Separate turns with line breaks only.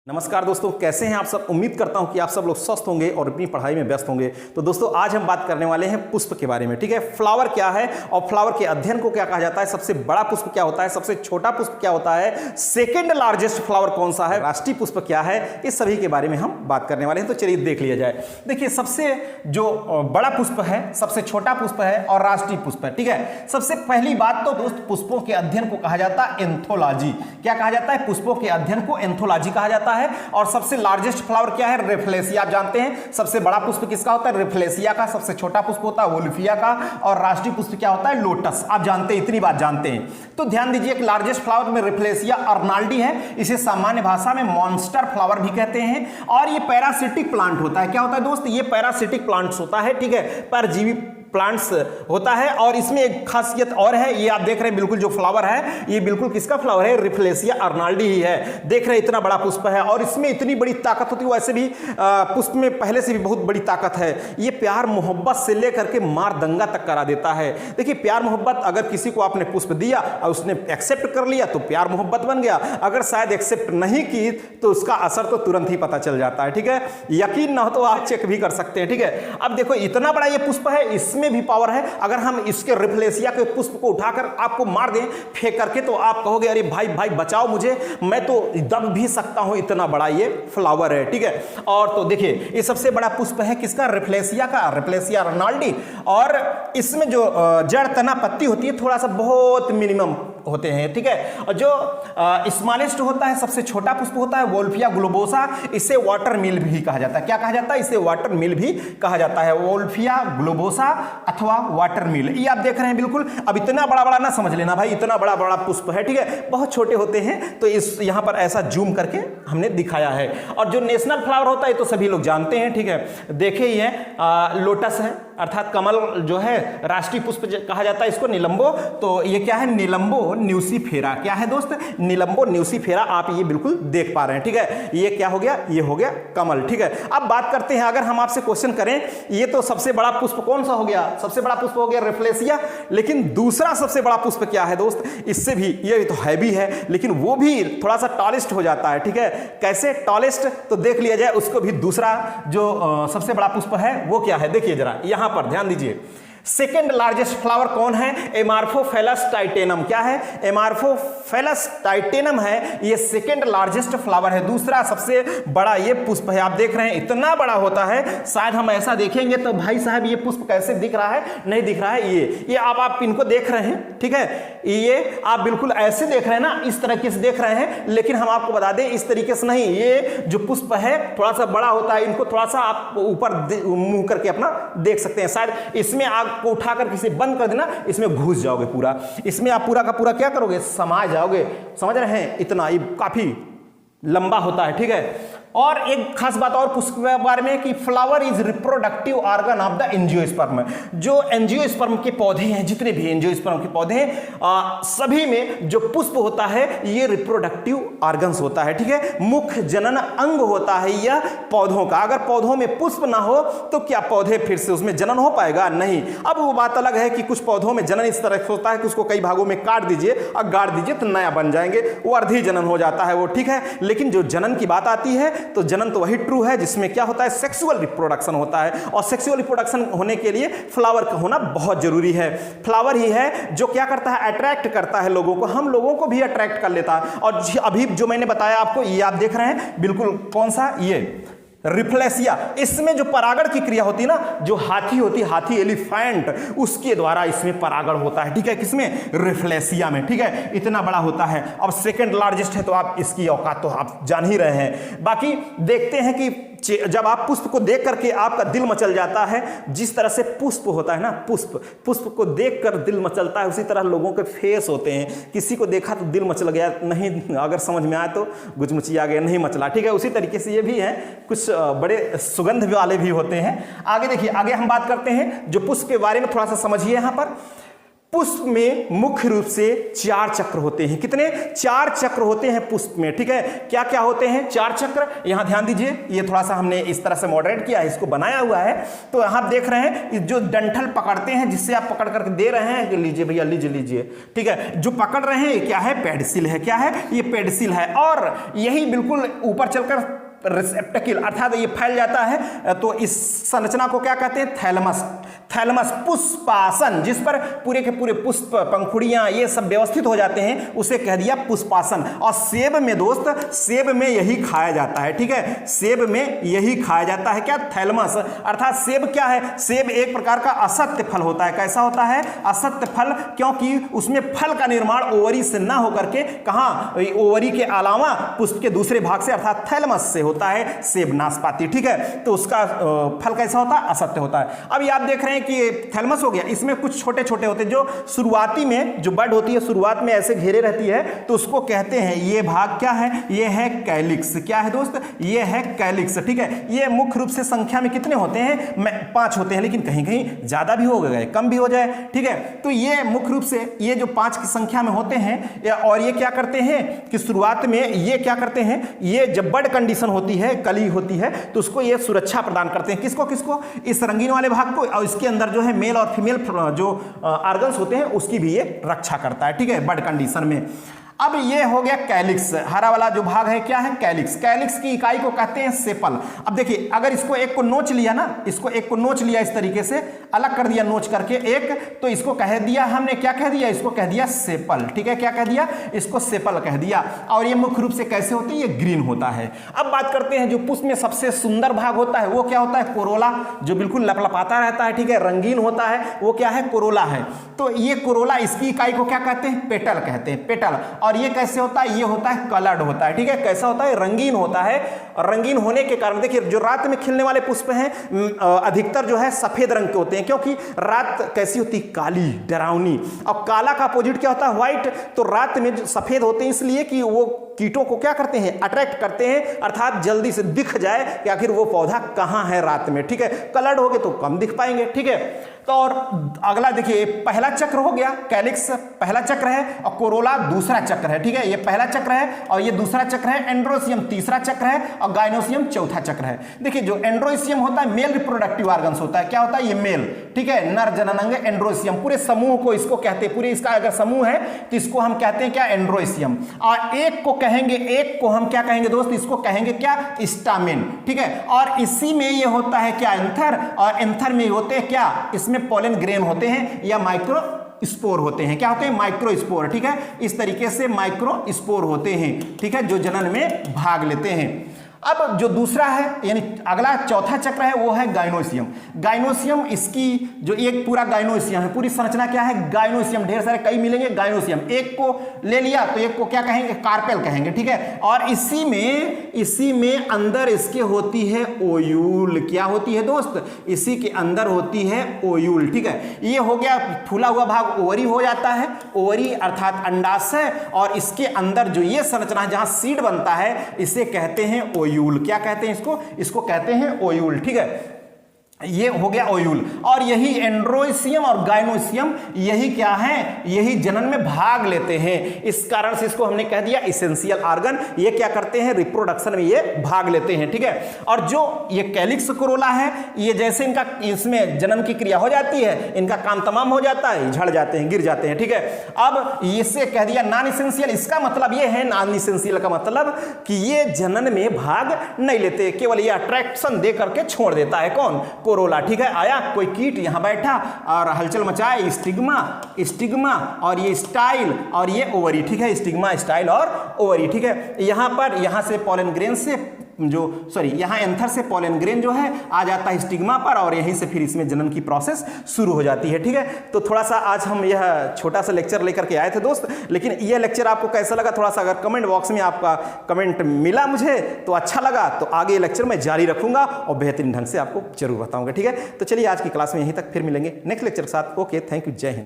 नमस्कार दोस्तों, कैसे हैं आप सब। उम्मीद करता हूं कि आप सब लोग स्वस्थ होंगे और अपनी पढ़ाई में व्यस्त होंगे। तो दोस्तों आज हम बात करने वाले हैं पुष्प के बारे में। ठीक है, फ्लावर क्या है और फ्लावर के अध्ययन को क्या कहा जाता है, सबसे बड़ा पुष्प क्या होता है, सबसे छोटा पुष्प क्या होता है, सेकेंड लार्जेस्ट फ्लावर कौन सा है, राष्ट्रीय पुष्प क्या है, इस सभी के बारे में हम बात करने वाले हैं। तो चलिए देख लिया जाए। देखिए, सबसे जो बड़ा पुष्प है, सबसे छोटा पुष्प है और राष्ट्रीय पुष्प है। ठीक है, सबसे पहली बात तो दोस्त पुष्पों के अध्ययन को कहा जाता है एंथोलॉजी। क्या कहा जाता है, पुष्पों के अध्ययन को एंथोलॉजी कहा जाता है। और सबसे लार्जेस्ट फ्लावर क्या है, रेफ्लेसिया। आप जानते हैं सबसे बड़ा पुष्प किसका होता है, रेफ्लेसिया का। सबसे छोटा पुष्प होता है वोल्फिया का। और राष्ट्रीय पुष्प क्या होता है, लोटस। आप जानते हैं, इतनी बात जानते हैं। तो ध्यान दीजिए, लार्जेस्ट फ्लावर में रेफ्लेसिया अर्नाल्डी है। इसे सामान्य भाषा में मॉन्स्टर फ्लावर भी कहते हैं। और ये पैरासिटिक प्लांट होता है। क्या होता है दोस्त, ये पैरासिटिक प्लांट्स होता है। ठीक है, परजीवी प्लांट्स होता है। और इसमें एक खासियत और है, ये आप देख रहे हैं बिल्कुल जो फ्लावर है, ये बिल्कुल किसका फ्लावर है, रेफ्लेसिया अर्नाल्डी ही है। देख रहे हैं इतना बड़ा पुष्प है और इसमें इतनी बड़ी ताकत होती है। वैसे भी पुष्प में पहले से भी बहुत बड़ी ताकत है। ये प्यार मोहब्बत से लेकर के मार दंगा तक करा देता है। देखिए, प्यार मोहब्बत, अगर किसी को आपने पुष्प दिया और उसने एक्सेप्ट कर लिया तो प्यार मोहब्बत बन गया। अगर शायद एक्सेप्ट नहीं की तो उसका असर तो तुरंत ही पता चल जाता है। ठीक है, यकीन ना हो तो आप चेक भी कर सकते हैं। ठीक है, अब देखो इतना बड़ा ये पुष्प है, इसमें भी पावर है। अगर हम इसके रेफ्लेसिया के पुष्प को उठाकर आपको मार दें फेंक करके, तो आप कहोगे अरे भाई भाई बचाओ मुझे, मैं तो दब भी सकता हूं, इतना बड़ा ये फ्लावर है। ठीक है, और तो देखिए ये सबसे बड़ा पुष्प है किसका, रेफ्लेसिया का, रेफ्लेसिया अर्नाल्डी। और इसमें जो जड़ तना पत्ती होती है थोड़ा सा बहुत मिनिमम होते हैं। ठीक है, और जो स्मॉलेस्ट होता है, सबसे छोटा पुष्प होता है वोल्फिया ग्लोबोसा। इसे वाटर मिल भी कहा जाता है। क्या कहा जाता है, इसे वाटर मिल भी कहा जाता है, वोल्फिया ग्लोबोसा अथवा वाटर मिल। ये आप देख रहे हैं बिल्कुल। अब इतना बड़ा बड़ा ना समझ लेना भाई, इतना बड़ा बड़ा पुष्प है। ठीक है, बहुत छोटे होते हैं, तो इस यहां पर ऐसा जूम करके हमने दिखाया है। और जो नेशनल फ्लावर होता है तो सभी लोग जानते हैं। ठीक है, देखे ही है, लोटस है, अर्थात कमल जो है राष्ट्रीय पुष्प कहा जाता है इसको, निलंबो। तो ये क्या है, निलंबो न्यूसीफेरा। क्या है दोस्त, निलंबो न्यूसीफेरा। आप ये बिल्कुल देख पा रहे हैं। ठीक है, ये क्या हो गया, ये हो गया कमल। ठीक है, अब बात करते हैं, अगर हम आपसे क्वेश्चन करें, ये तो सबसे बड़ा पुष्प कौन सा हो गया, सबसे बड़ा पुष्प हो गया रेफ्लेसिया। लेकिन दूसरा सबसे बड़ा पुष्प क्या है दोस्त, इससे भी, ये तो हैवी है लेकिन वो भी थोड़ा सा टॉलेस्ट हो जाता है। ठीक है, कैसे टॉलेस्ट, तो देख लिया जाए उसको भी। दूसरा जो सबसे बड़ा पुष्प है वो क्या है, देखिए जरा यहां पर ध्यान दीजिए। सेकेंड लार्जेस्ट फ्लावर कौन है, एमार्फोफेलस टाइटेनम। क्या है, एमार्फोफेलस टाइटेनम है, ये सेकेंड लार्जेस्ट फ्लावर है, दूसरा सबसे बड़ा ये पुष्प है। आप देख रहे हैं इतना बड़ा होता है, शायद हम ऐसा देखेंगे तो भाई साहब ये पुष्प कैसे दिख रहा है, नहीं दिख रहा है। ये आप इनको देख रहे हैं। ठीक है, ये आप बिल्कुल ऐसे देख रहे हैं ना, इस तरीके से देख रहे हैं, लेकिन हम आपको बता दें इस तरीके से नहीं। ये जो पुष्प है थोड़ा सा बड़ा होता है, इनको थोड़ा सा आप ऊपर मुंह करके अपना देख सकते हैं। शायद इसमें आग को उठाकर किसी बंद कर देना, इसमें घुस जाओगे पूरा, इसमें आप पूरा का पूरा क्या करोगे, समा जाओगे। समझ रहे हैं, इतना ये काफी लंबा होता है। ठीक है, और एक खास बात और पुष्प के बारे में कि flower is reproductive organ of the angiosperm. जो एंजियोस्पर्म के पौधे हैं, जितने भी एंजियोस्पर्म के पौधे हैं, सभी में जो पुष्प होता है ये रिप्रोडक्टिव ऑर्गन्स होता है। ठीक है, मुख्य जनन अंग होता है यह पौधों का। अगर पौधों में पुष्प ना हो तो क्या पौधे फिर से उसमें जनन हो पाएगा, नहीं। अब वो बात अलग है कि कुछ पौधों में जनन इस तरह से होता है कि उसको कई भागों में काट दीजिए और गाड़ दीजिए तो नया बन जाएंगे, वो अर्धी जनन हो जाता है वो। ठीक है, लेकिन जो जनन की बात आती है तो जनन तो वही ट्रू है जिसमें क्या होता है, सेक्सुअल रिप्रोडक्शन होता है। और सेक्सुअल रिप्रोडक्शन होने के लिए फ्लावर का होना बहुत जरूरी है। फ्लावर ही है जो क्या करता है, अट्रैक्ट करता है लोगों को, हम लोगों को भी अट्रैक्ट कर लेता है। और अभी जो मैंने बताया आपको, ये आप देख रहे हैं बिल्कुल कौन सा, ये रिफ्लेसिया। इसमें जो परागण की क्रिया होती है ना, जो हाथी होती है, हाथी एलिफेंट, उसके द्वारा इसमें परागण होता है। ठीक है, किसमें, रिफ्लेसिया में। ठीक है, इतना बड़ा होता है। अब सेकंड लार्जेस्ट है तो आप इसकी औकात तो आप जान ही रहे हैं। बाकी देखते हैं कि जब आप पुष्प को देख करके आपका दिल मचल जाता है, जिस तरह से पुष्प होता है ना, पुष्प को देखकर दिल मचलता है, उसी तरह लोगों के फेस होते हैं। किसी को देखा तो दिल मचल गया, नहीं अगर समझ में आए तो गुचमुचिया गया, नहीं मचला। ठीक है, उसी तरीके से ये भी है, कुछ बड़े सुगंध वाले भी होते हैं। आगे देखिए, आगे हम बात करते हैं जो पुष्प के बारे में, थोड़ा सा समझिए। यहां पर पुष्प में मुख्य रूप से 4 चक्र होते हैं। कितने? 4 चक्र होते हैं पुष्प में, ठीक है। क्या क्या होते हैं 4 चक्र? यहां ध्यान दीजिए, ये थोड़ा सा हमने इस तरह से मॉडरेट किया है, इसको बनाया हुआ है। तो आप देख रहे हैं जो डंठल पकड़ते हैं, जिससे आप पकड़ करके दे रहे हैं, लीजिए भैया लीजिए, ठीक है। जो पकड़ रहे हैं क्या है? पेडिसिल है। क्या है? ये पेडिसिल है। और यही बिल्कुल ऊपर चलकर रिसेप्टेकल अर्थात ये फैल जाता है। तो इस संरचना को क्या कहते हैं? थैलमस। थैलमस पुष्पासन, जिस पर पूरे के पूरे पुष्प, पंखुड़ियां ये सब व्यवस्थित हो जाते हैं, उसे कह दिया पुष्पासन। और सेब में दोस्त, सेब में यही खाया जाता है, ठीक है। सेब में यही खाया जाता है। क्या? थैलमस। अर्थात सेब क्या है? सेब एक प्रकार का असत्य फल होता है। कैसा होता है? असत्य फल, क्योंकि उसमें फल का निर्माण ओवरी से ना होकर के कहां? ओवरी के अलावा पुष्प के दूसरे भाग से अर्थात थैलमस से होता है सेब, नाशपाती, ठीक है। तो उसका फल कैसा होता है? असत्य होता है। अब ये आप देख रहे हैं कि थैलमस हो गया, इसमें कुछ छोटे छोटे होते हैं, जो शुरुआती में जो बड होती है, शुरुआत में ऐसे घेरे रहती है, तो उसको कहते हैं, ये भाग क्या है? ये है कैलिक्स। क्या है दोस्त? ये है कैलिक्स, ठीक है। ये मुख्य रूप से संख्या में कितने होते हैं? 5 होते हैं, लेकिन कहीं कहीं ज्यादा भी हो गए, कम भी हो जाए, ठीक है। तो ये मुख्य रूप से ये जो 5 की संख्या में होते हैं, और ये क्या करते हैं कि शुरुआत में ये क्या करते हैं, ये जब बड कंडीशन होती है, कली होती है, तो उसको ये सुरक्षा प्रदान करते हैं। किसको किसको? इस रंगीन वाले भाग को, और इसके अंदर जो है मेल और फीमेल जो ऑर्गन्स होते हैं उसकी भी ये रक्षा करता है, ठीक है, बड कंडीशन में। अब ये हो गया कैलिक्स। हरा वाला जो भाग है क्या है? कैलिक्स। कैलिक्स की इकाई को कहते हैं सेपल। अब देखिए, अगर इसको एक को नोच लिया ना, इसको एक को नोच लिया इस तरीके से, अलग कर दिया नोच करके एक, तो इसको कह दिया हमने, क्या कह दिया? इसको कह दिया सेपल, ठीक है। क्या कह दिया? इसको सेपल कह दिया। और ये मुख्य रूप से कैसे होती है? ये ग्रीन होता है। अब बात करते हैं जो पुष्प में सबसे सुंदर भाग होता है, वो क्या होता है? कोरोला, जो बिल्कुल लपलपाता रहता है, ठीक है, रंगीन होता है, वो क्या है? कोरोला है। तो ये कोरोला, इसकी इकाई को क्या कहते हैं? पेटल कहते हैं, पेटल। और ये कैसे होता है? ये होता है कलर्ड होता है, ठीक है। कैसा होता है? रंगीन होता है। और रंगीन होने के कारण देखिए, जो रात में खिलने वाले पुष्प हैं अधिकतर जो है सफेद रंग के होते हैं, क्योंकि रात कैसी होती है? काली, डरावनी। और काला का अपोजिट क्या होता है? व्हाइट। तो रात में जो सफेद होते हैं इसलिए कि वो कीटों को क्या करते हैं? अट्रैक्ट करते हैं, अर्थात जल्दी से दिख जाए कि आखिर वो पौधा कहां है रात में, ठीक है। कलर्ड हो गए तो कम दिख पाएंगे, ठीक है। तो और अगला देखिए, पहला चक्र हो गया कैलिक्स, पहला चक्र है, और कोरोला दूसरा चक्र है, ठीक है। ये पहला चक्र है और ये दूसरा चक्र है। एंड्रोसियम तीसरा चक्र है और गाइनोसियम चौथा चक्र है। देखिए, जो एंड्रोसियम होता है मेल रिप्रोडक्टिव ऑर्गन्स होता है। क्या होता है? ये मेल, ठीक है, नर जननांग एंड्रोसियम। पूरे समूह को इसको कहते हैं, पूरे इसका अगर समूह है तो इसको हम कहते हैं क्या? एंड्रोसियम। और एक को कहेंगे, एक को हम क्या कहेंगे दोस्त? इसको कहेंगे क्या? स्टामेन, ठीक है। और इसी में ये होता है क्या? एंथर। और एंथर में होते हैं क्या? इसमें पोलन ग्रेन होते हैं या माइक्रो स्पोर होते हैं। क्या होते हैं? माइक्रो स्पोर, ठीक है। इस तरीके से माइक्रो स्पोर होते हैं, ठीक है, जो जनन में भाग लेते हैं। अब जो दूसरा है, यानी अगला चौथा चक्र है, वो है गाइनोसियम। गाइनोसियम, इसकी जो एक पूरा गाइनोसियम है, पूरी संरचना क्या है? गाइनोसियम। ढेर सारे कई मिलेंगे गाइनोसियम। एक को ले लिया तो एक को क्या कहेंगे? कार्पेल कहेंगे, ठीक है। और इसी में अंदर इसके होती है ओयूल। क्या होती है दोस्त? इसी के अंदर होती है ओयूल, ठीक है। ये हो गया फूला हुआ भाग, ओवरी हो जाता है। ओवरी अर्थात अंडाशय, और इसके अंदर जो ये संरचना है जहां सीड बनता है, इसे कहते हैं ओयूल। क्या कहते हैं इसको? इसको कहते हैं ओयूल, ठीक है। ये हो गया ओयूल। और यही एंड्रोसियम और गाइनोसियम, यही क्या है? यही जनन में भाग लेते हैं। इस कारण से इसको हमने कह दिया इसेंशियल ऑर्गन। ये क्या करते हैं? रिप्रोडक्शन में ये भाग लेते हैं, ठीक है। और जो ये कैलिक्स कोरोला है, ये जैसे इनका इसमें जनन की क्रिया हो जाती है, इनका काम तमाम हो जाता है, झड़ जाते हैं, गिर जाते हैं, ठीक है। अब इससे कह दिया नॉन इसेंशियल। इसका मतलब ये है, नॉन इसेंशियल का मतलब कि ये जनन में भाग नहीं लेते, केवल ये अट्रैक्शन दे करके छोड़ देता है। कौन? कोरोला, ठीक है। आया कोई कीट यहां बैठा और हलचल मचाए, स्टिग्मा और ये स्टाइल और ये ओवरी, ठीक है। स्टिग्मा, स्टाइल और ओवरी, ठीक है। यहां से पोलन ग्रेन से यहां एंथर से पोलन ग्रेन जो है आ जाता है स्टिग्मा पर, और यहीं से फिर इसमें जनन की प्रोसेस शुरू हो जाती है, ठीक है। तो थोड़ा सा आज हम यह छोटा सा लेक्चर लेकर के आए थे दोस्त, लेकिन यह लेक्चर आपको कैसा लगा? थोड़ा सा अगर कमेंट बॉक्स में आपका कमेंट मिला मुझे तो अच्छा लगा, तो आगे लेक्चर मैं जारी रखूंगा और बेहतरीन ढंग से आपको जरूर बताऊंगा, ठीक है। तो चलिए आज की क्लास में यहीं तक, फिर मिलेंगे नेक्स्ट लेक्चर के साथ। ओके, थैंक यू, जय हिंद।